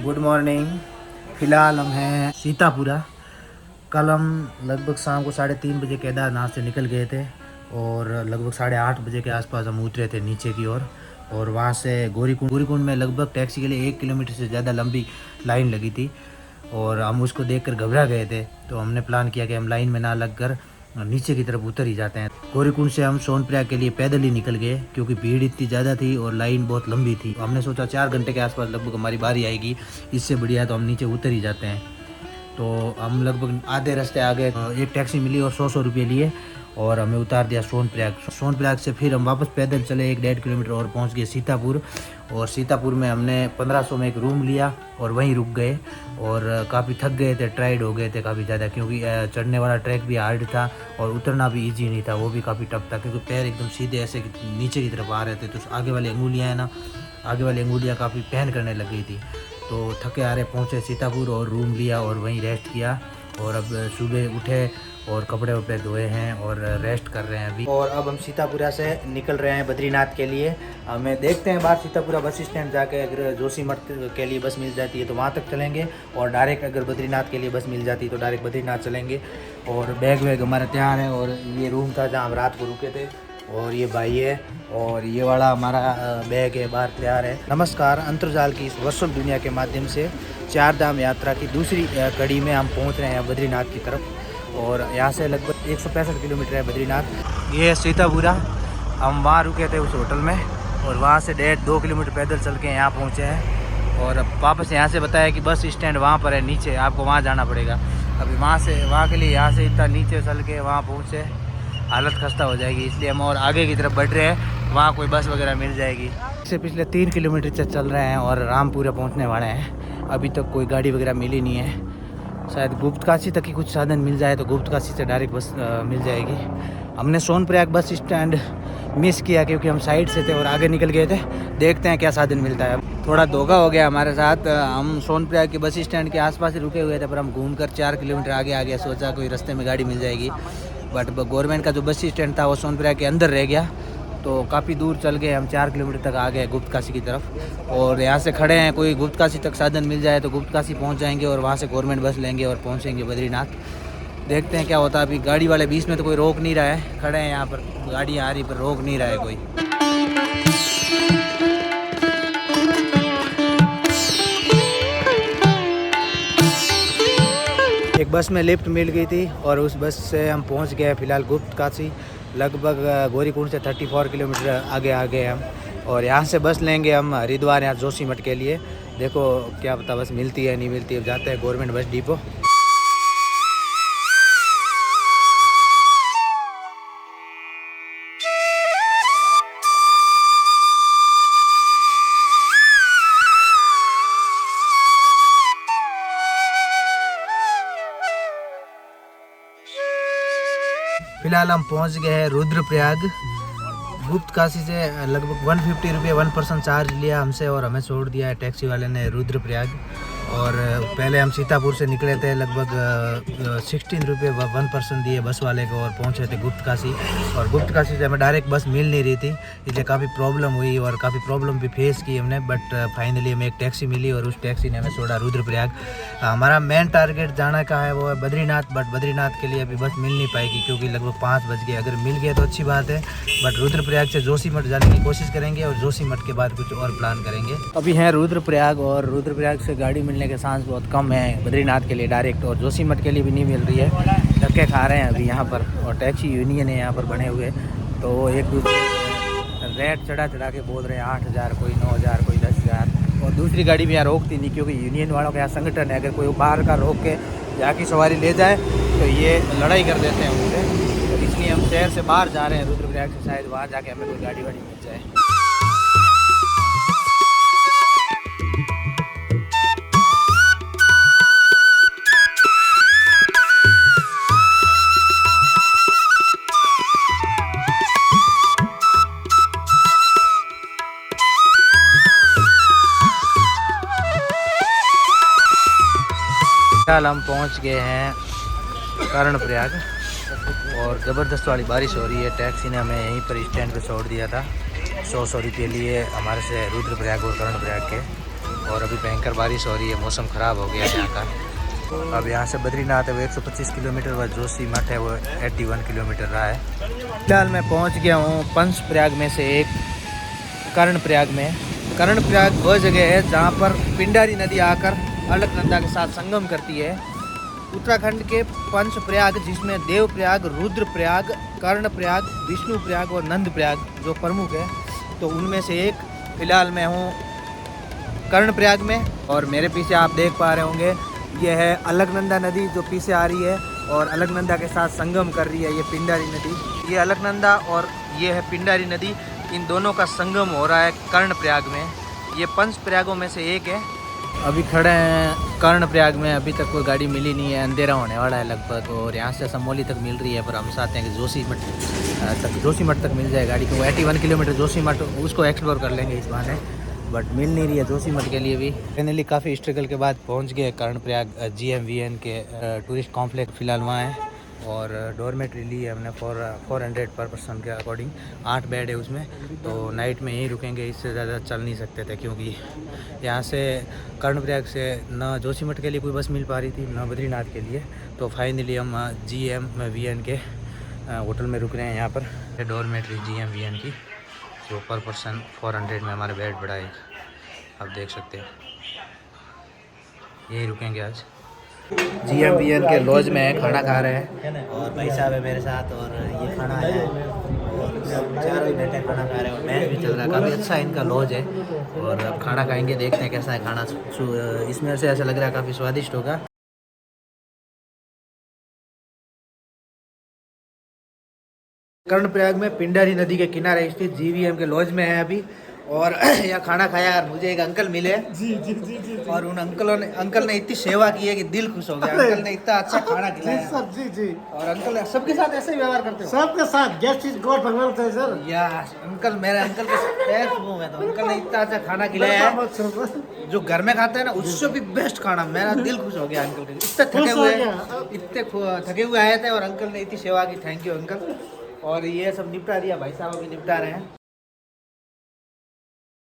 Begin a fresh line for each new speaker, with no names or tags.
Good morning. फ़िलहाल हम हैं सीतापुरा। कल हम लगभग शाम को 3:30 बजे केदारनाथ से निकल गए थे और लगभग 8:30 बजे के आसपास हम उतरे थे नीचे की ओर। और वहाँ से गौरीकुंड में लगभग टैक्सी के लिए 1 किलोमीटर से ज़्यादा लंबी लाइन लगी थी और हम उसको देखकर घबरा गए थे। तो हमने प्लान किया कि हम लाइन में ना लगकर नीचे की तरफ उतर ही जाते हैं। गौरीकुंड से हम सोनप्रयाग के लिए पैदल ही निकल गए क्योंकि भीड़ इतनी ज़्यादा थी और लाइन बहुत लंबी थी। हमने सोचा 4 घंटे के आसपास लगभग हमारी बारी आएगी, इससे बढ़िया तो हम नीचे उतर ही जाते हैं। तो हम लगभग आधे रास्ते आ गए। एक टैक्सी मिली और 100 रुपये लिए और हमें उतार दिया सोनप्रयाग से फिर हम वापस पैदल चले 1-1.5 किलोमीटर और पहुंच गए सीतापुर। और सीतापुर में हमने 1500 में एक रूम लिया और वहीं रुक गए और काफ़ी थक गए थे, टायर्ड हो गए थे काफ़ी ज़्यादा, क्योंकि चढ़ने वाला ट्रैक भी हार्ड था और उतरना भी इजी नहीं था, वो भी काफ़ी टफ था क्योंकि पैर एकदम सीधे ऐसे नीचे की तरफ आ रहे थे। तो आगे वाली अंगुलियाँ काफ़ी पेन करने लग गई थी। तो थके हारे पहुँचे सीतापुर और रूम लिया और वहीं रेस्ट किया। और अब सुबह उठे और कपड़े वपड़े धोए हैं और रेस्ट कर रहे हैं अभी। और अब हम सीतापुरा से निकल रहे हैं बद्रीनाथ के लिए। हमें देखते हैं बाहर सीतापुरा बस स्टैंड जाके अगर जोशीमठ के लिए बस मिल जाती है तो वहाँ तक चलेंगे और डायरेक्ट अगर बद्रीनाथ के लिए बस मिल जाती है तो डायरेक्ट बद्रीनाथ चलेंगे। और बैग वैग हमारा तैयार है और ये रूम था जहाँ हम रात को रुके थे और ये भाई है और ये वाला हमारा बैग है बाहर तैयार है। नमस्कार, अंतर्जाल की इस वर्चुअल दुनिया के माध्यम से 4 धाम यात्रा की दूसरी कड़ी में हम पहुंच रहे हैं बद्रीनाथ की तरफ। और यहाँ से लगभग 165 किलोमीटर है बद्रीनाथ। ये है सीतापुरा। हम वहाँ रुके थे उस होटल में और वहाँ से 1.5-2 किलोमीटर पैदल चल के यहाँ पहुँचे हैं। और अब वापस यहाँ से बताया कि बस स्टैंड वहाँ पर है नीचे, आपको वहाँ जाना पड़ेगा। अभी वहाँ के लिए यहाँ से इतना नीचे चल के वहाँ पहुँचे हालत खस्ता हो जाएगी, इसलिए हम और आगे की तरफ बढ़ रहे हैं, वहाँ कोई बस वगैरह मिल जाएगी। इससे पिछले 3 किलोमीटर से चल रहे हैं और रामपुरा पहुँचने वाले हैं। अभी तक कोई गाड़ी वगैरह मिली नहीं है। शायद गुप्तकाशी तक ही कुछ साधन मिल जाए तो गुप्तकाशी से डायरेक्ट बस मिल जाएगी। हमने सोनप्रयाग बस स्टैंड मिस किया क्योंकि हम साइड से थे और आगे निकल गए थे। देखते हैं क्या साधन मिलता है। थोड़ा धोखा हो गया हमारे साथ। हम सोनप्रयाग के बस स्टैंड के आसपास ही रुके हुए थे पर हम घूमकर 4 किलोमीटर आगे आ गया। सोचा कोई रास्ते में गाड़ी मिल जाएगी, बट गवर्नमेंट का जो बस स्टैंड था वो सोनप्रयाग के अंदर रह गया। तो काफ़ी दूर चल गए, हम 4 किलोमीटर तक आ गए गुप्तकाशी की तरफ और यहाँ से खड़े हैं। कोई गुप्तकाशी तक साधन मिल जाए तो गुप्तकाशी पहुँच जाएंगे और वहाँ से गवर्नमेंट बस लेंगे और पहुँचेंगे बद्रीनाथ। देखते हैं क्या होता है। अभी गाड़ी वाले बीच में तो कोई रोक नहीं रहा है, खड़े हैं यहाँ पर, गाड़ी आ रही पर रोक नहीं रहा है कोई। एक बस में लिफ्ट मिल गई थी और उस बस से हम पहुँच गए फिलहाल गुप्तकाशी। लगभग गौरीकुंड से 34 किलोमीटर आगे आ गए हम और यहाँ से बस लेंगे हम हरिद्वार या जोशीमठ के लिए। देखो क्या पता बस मिलती है नहीं मिलती है। जाते हैं गवर्नमेंट बस डिपो। फिलहाल हम पहुंच गए हैं रुद्रप्रयाग। गुप्तकाशी से लगभग 150 रुपये 1 पर्सन चार्ज लिया हमसे और हमें छोड़ दिया है टैक्सी वाले ने रुद्रप्रयाग। और पहले हम सीतापुर से निकले थे, लगभग 16 रुपये 1 पर्सन दिए बस वाले को और पहुंचे थे गुप्तकाशी। और गुप्तकाशी से हमें डायरेक्ट बस मिल नहीं रही थी, इसलिए काफ़ी प्रॉब्लम हुई और काफ़ी प्रॉब्लम भी फेस की हमने। बट फाइनली हमें एक टैक्सी मिली और उस टैक्सी ने हमें छोड़ा रुद्रप्रयाग। हमारा मेन टारगेट जाना का है वो है बद्रीनाथ, बट बद्रीनाथ के लिए अभी बस मिल नहीं पाएगी क्योंकि लगभग 5 बज गए। अगर मिल गए तो अच्छी बात है, बट रुद्रप्रयाग से जोशीमठ जाने की कोशिश करेंगे और जोशीमठ के बाद कुछ और प्लान करेंगे। अभी हैं रुद्रप्रयाग और रुद्रप्रयाग से गाड़ी मिलने के चांस बहुत कम है बद्रीनाथ के लिए डायरेक्ट, और जोशीमठ के लिए भी नहीं मिल रही है। धक्के खा रहे हैं अभी यहाँ पर और टैक्सी यूनियन है यहाँ पर बने हुए, तो वो एक दूसरे रेट चढ़ा के बोल रहे हैं 8,000, कोई 9,000, कोई 10,000। और दूसरी गाड़ी भी यहाँ रोकती नहीं क्योंकि यूनियन वालों का यहाँ संगठन है। अगर कोई बाहर का रोक के यहाँ की सवारी ले जाए तो ये लड़ाई कर देते हैं उनसे। तो इसलिए हम शहर से बाहर जा रहे हैं रुद्रप्रयाग से, शायद वहाँ जाके हमें कोई गाड़ी वाड़ी मिल जाए। फिलहाल हम पहुंच गए हैं कर्णप्रयाग और ज़बरदस्त वाली बारिश हो रही है। टैक्सी ने हमें यहीं पर स्टैंड पे छोड़ दिया था 100 रुपये लिए हमारे से रुद्रप्रयाग और कर्णप्रयाग के। और अभी भयंकर बारिश हो रही है, मौसम ख़राब हो गया है यहाँ का। अब यहाँ से बद्रीनाथ है वो 125 किलोमीटर, व जोशी मठ है वो 81 किलोमीटर रहा है। फिलहाल मैं पहुँच गया हूँ पंचप्रयाग में से एक कर्णप्रयाग में। कर्णप्रयाग वह जगह है जहाँ पर पिंडारी नदी आकर अलकनंदा के साथ संगम करती है। उत्तराखंड के पंचप्रयाग, जिसमें देवप्रयाग, रुद्रप्रयाग, कर्णप्रयाग, विष्णुप्रयाग और नंदप्रयाग जो प्रमुख है, तो उनमें से एक। फिलहाल मैं हूँ कर्णप्रयाग में और मेरे पीछे आप देख पा रहे होंगे ये है अलकनंदा नदी जो पीछे आ रही है और अलकनंदा के साथ संगम कर रही है ये पिंडारी नदी। ये अलकनंदा और ये है पिंडारी नदी, इन दोनों का संगम हो रहा है कर्णप्रयाग में। ये पंचप्रयागों में से एक है। अभी खड़े हैं कर्णप्रयाग में, अभी तक कोई गाड़ी मिली नहीं है, अंधेरा होने वाला है लगभग, और यहाँ से समोली तक मिल रही है, पर हम चाहते हैं कि जोशीमठ तक मिल जाए गाड़ी। तो 81 किलोमीटर जोशीमठ, उसको एक्सप्लोर कर लेंगे इस बहाने, बट मिल नहीं रही है जोशीमठ के लिए भी। फाइनली काफ़ी स्ट्रगल के बाद पहुँच गए कर्णप्रयाग GMVN के टूरिस्ट कॉम्प्लेक्स। फिलहाल वहाँ है और डोरमेट्री ली है हमने 400 पर पर्सन के अकॉर्डिंग। 8 बेड है उसमें, तो नाइट में यहीं रुकेंगे, इससे ज़्यादा चल नहीं सकते थे क्योंकि यहाँ से कर्णप्रयाग से न जोशीमठ के लिए कोई बस मिल पा रही थी न बद्रीनाथ के लिए। तो फाइनली हम GMVN के होटल में रुक रहे हैं यहाँ पर। डोरमेट्री GMVN की जो पर पर्सन 400 में हमारे बेड बढ़ा है, आप देख सकते हैं। यहीं रुकेंगे आज। GMVN के लॉज में खाना खा रहे हैं और भाई साहब है मेरे साथ, और ये खाना आया है और सब चारों ही बैठे खाना खा रहे हैं और मैच भी चल रहा है। काफ़ी अच्छा इनका लॉज है और अब खाना खाएंगे, देखते हैं कैसा है खाना। इसमें से ऐसा लग रहा है काफ़ी स्वादिष्ट होगा। कर्णप्रयाग में पिंडारी नदी के किनारे स्थित GVM के लॉज में है अभी, और यहाँ खाना खाया। और मुझे एक अंकल मिले जी, और उन अंकल ने इतनी सेवा की है कि दिल खुश हो गया। अंकल ने इतना अच्छा खाना खिलाया सर। जी। और अंकल सबके साथ ऐसे ही व्यवहार करते हो? सबके साथ, गेस्ट इज गॉड भगवान थे सर। या अंकल, मेरे अंकल के पैर छूऊं मैं, तो अंकल ने इतना अच्छा खाना खिलाया है जो घर में खाते हैं ना, उससे भी बेस्ट खाना। मेरा दिल खुश हो गया अंकल के। इतने थके हुए आए थे और अंकल ने इतनी सेवा की। Thank you uncle. और ये सब निपटा दिया, भाई साहब भी निपटा रहे हैं।